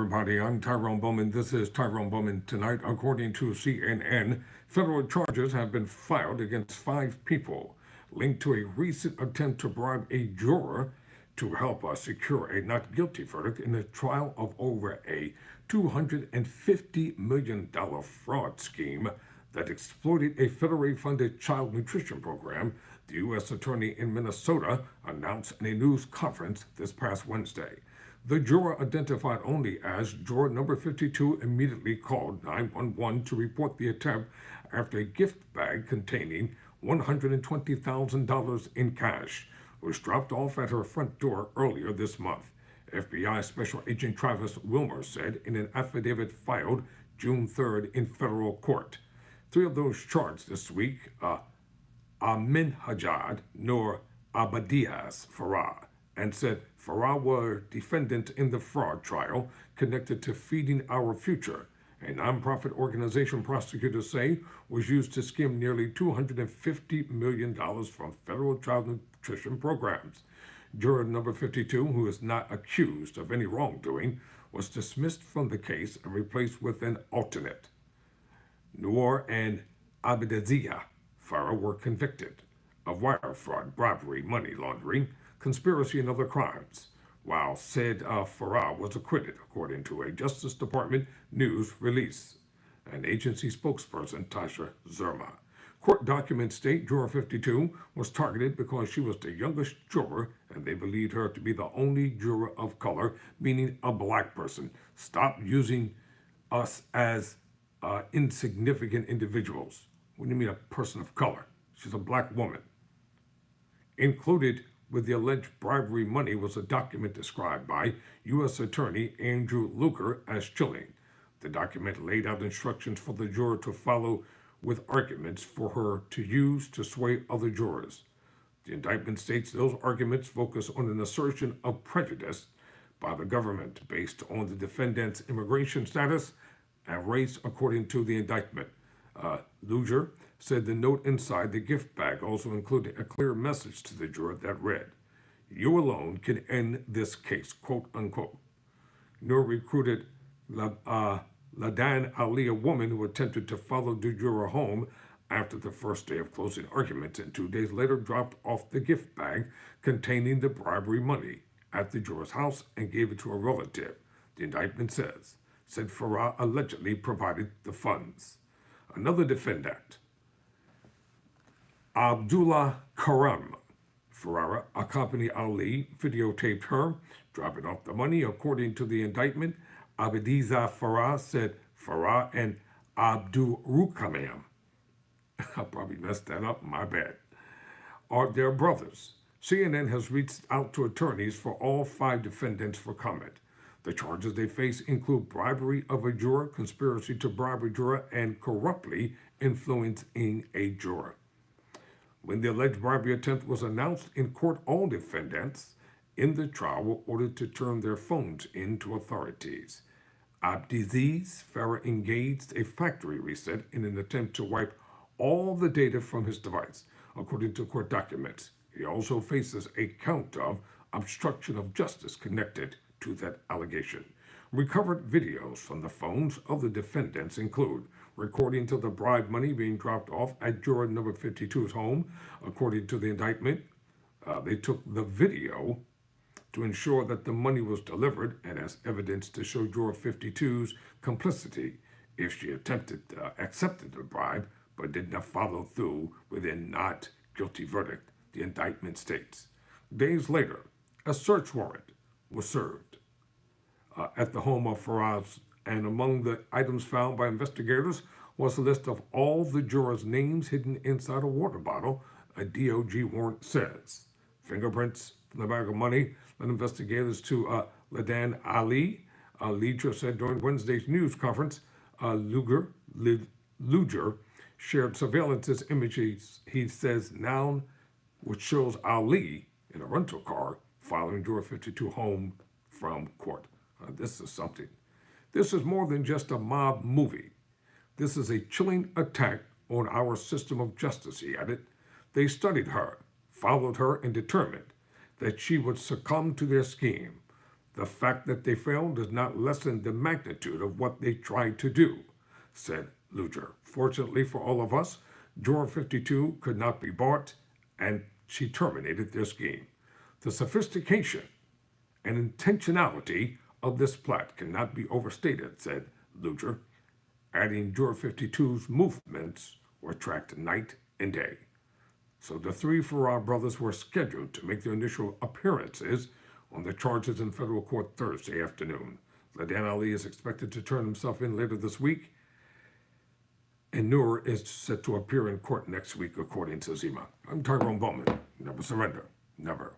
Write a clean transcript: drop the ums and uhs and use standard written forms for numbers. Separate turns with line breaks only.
everybody. I'm Tyrone Bowman. This is Tyrone Bowman Tonight. According to CNN, federal charges have been filed against 5 people linked to a recent attempt to bribe a juror to help us secure a not guilty verdict in the trial of over a $250 million fraud scheme that exploited a federally funded child nutrition program, the U.S. Attorney in Minnesota announced in a news conference this past Wednesday. The juror, identified only as juror number 52, immediately called 911 to report the attempt after a gift bag containing $120,000 in cash was dropped off at her front door earlier this month. FBI Special Agent Travis Wilmer said in an affidavit filed June 3rd in federal court. 3 of those charged this week, Aminhajad Noor Abadias Farah, and said Farah were defendant in the fraud trial connected to Feeding Our Future, a nonprofit organization prosecutors say was used to skim nearly $250 million from federal child nutrition programs. Juror number 52, who is not accused of any wrongdoing, was dismissed from the case and replaced with an alternate. Noor and Abidazia Farah were convicted of wire fraud, bribery, money laundering, conspiracy, and other crimes, while said Farah was acquitted, according to a Justice Department news release. An agency spokesperson, Tasha Zerma. Court documents state Juror 52 was targeted because she was the youngest juror and they believed her to be the only juror of color, meaning a black person. Stop using us as insignificant individuals. What do you mean a person of color? She's a black woman. Included with the alleged bribery money was a document described by U.S. Attorney Andrew Luger as chilling. The document laid out instructions for the juror to follow with arguments for her to use to sway other jurors. The indictment states those arguments focus on an assertion of prejudice by the government based on the defendant's immigration status and race, according to the indictment. Luger said the note inside the gift bag also included a clear message to the juror that read, "You alone can end this case," quote unquote. Noor recruited Ladan Ali, a woman who attempted to follow the juror home after the first day of closing arguments, and 2 days later dropped off the gift bag containing the bribery money at the juror's house and gave it to a relative. The indictment said Farah allegedly provided the funds. Another defendant, Abdullah Karam Farah, accompanied Ali, videotaped her dropping off the money. According to the indictment, Abdiza Farah said Farah and Abdul Rukamam, I probably messed that up, my bad, are their brothers. CNN has reached out to attorneys for all 5 defendants for comment. The charges they face include bribery of a juror, conspiracy to bribe a juror, and corruptly influencing a juror. When the alleged bribery attempt was announced in court, all defendants in the trial were ordered to turn their phones in to authorities. Abdiziz Farah engaged a factory reset in an attempt to wipe all the data from his device, according to court documents. He also faces a count of obstruction of justice connected to that allegation. Recovered videos from the phones of the defendants include recording to the bribe money being dropped off at juror number 52's home. According to the indictment, they took the video to ensure that the money was delivered and as evidence to show juror 52's complicity if she accepted the bribe but did not follow through with a not guilty verdict, the indictment states. Days later, a search warrant was served at the home of Faraz, and among the items found by investigators was a list of all the jurors' names hidden inside a water bottle, a DOJ warrant says. Fingerprints from the bag of money led investigators to Ladan Ali. Leader said during Wednesday's news conference, Luger shared surveillance images, he says now, which shows Ali in a rental car following juror 52 home from court. This is something. This is more than just a mob movie. This is a chilling attack on our system of justice, he added. They studied her, followed her, and determined that she would succumb to their scheme. The fact that they failed does not lessen the magnitude of what they tried to do, said Luger. Fortunately for all of us, Juror 52 could not be bought, and she terminated their scheme. The sophistication and intentionality of this plot cannot be overstated, said Luger, adding Juror 52's movements were tracked night and day. So the three Farrar brothers were scheduled to make their initial appearances on the charges in federal court Thursday afternoon. Ladan Ali is expected to turn himself in later this week, and Noor is set to appear in court next week, according to Zima. I'm Tyrone Bowman. Never surrender. Never.